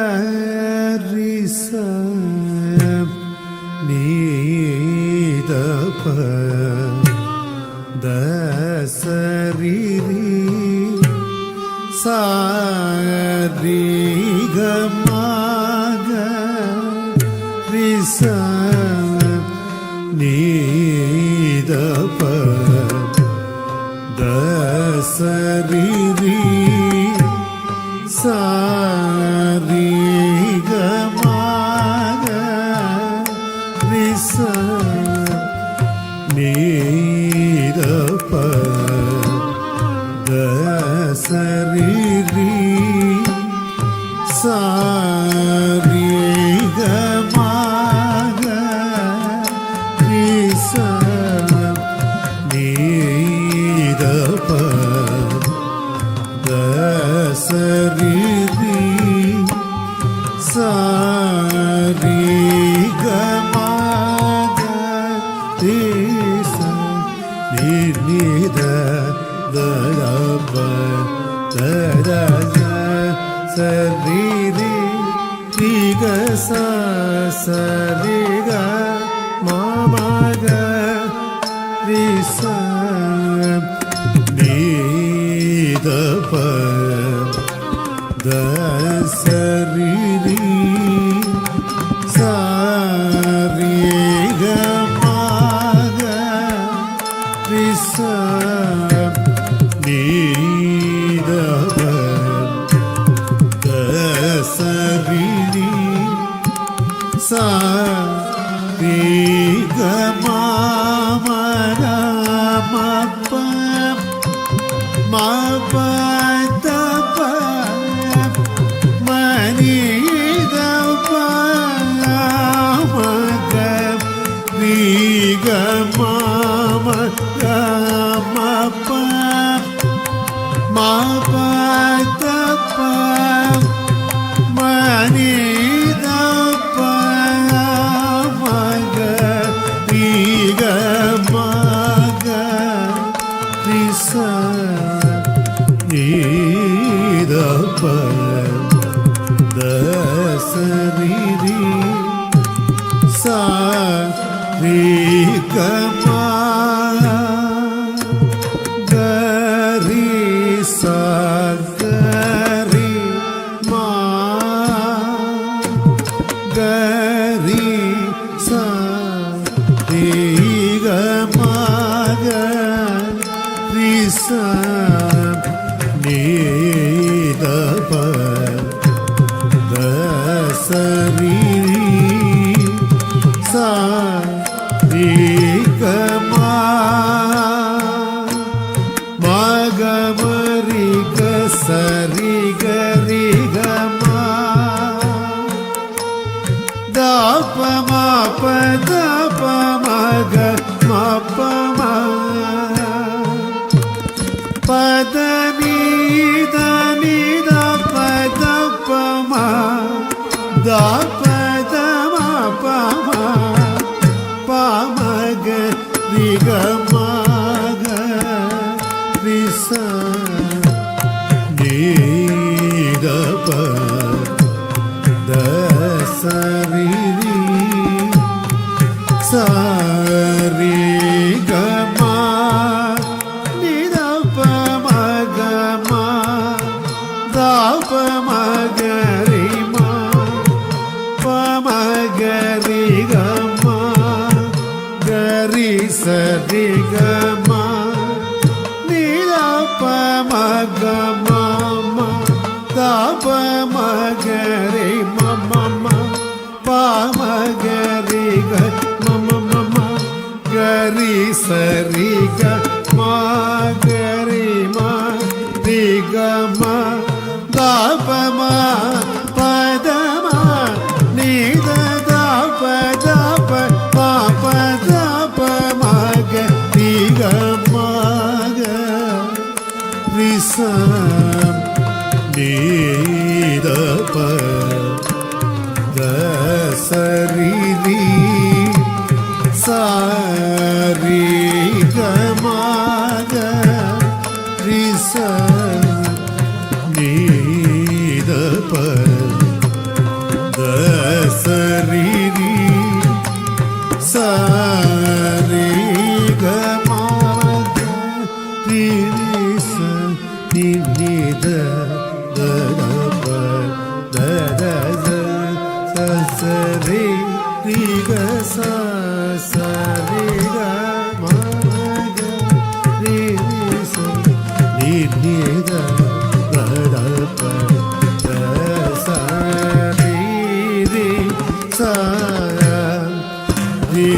மாகரிச நீதப தசரிரி சாரிகமாக ரிச நீதப தசரிரி சாரிகமாக ரிச நீதப தசரிரி சாரிகமாக ரிச நீதப தசரிரி சாரிகமாக ரிச நீத தரப தரஜ சரிரி திக சரிக மாமக ரிச நீதப தசரிரி சாரிகமாக ரிச நீதப தசரிரி சாரிகமாமரமப்ப மபதப மனிதப மக ரீகமாமரமப்ப மபதப மனிதப மக ரீகமாக ரிச நீதப தசரிரி சாரிகமா கரி சகரி மா கரி சரிகமாக ரிச நீதப தசரிரி சாரிகமா மகமரிக சரிகரிகமா தபம பதபமக மபம பதனிதனித பதபம தபதமபம பமக ரிகமாக ரிச நீதப தசரிரி சாரிகமா நிதப மகமா தப மகரிமா பமகரிகமா கரி சரிகமா நிதப மகமா தப மகரி மம பமகரிக மம கரி சரிக மகரி திகமா தபம பதம நீத தப தப பதப மக திகமாக ரிச நீதப தசரிரி சாரிகமாக ரிச நீ ப த ச ரி ரி ச ரி க ம த ரி ரி ச நி நி த த த ப த த த ச ச ரி ரி க ச ச ரி க ம க ரி ரி ச நி நி த த த ப த ச ரி ரி ச ரி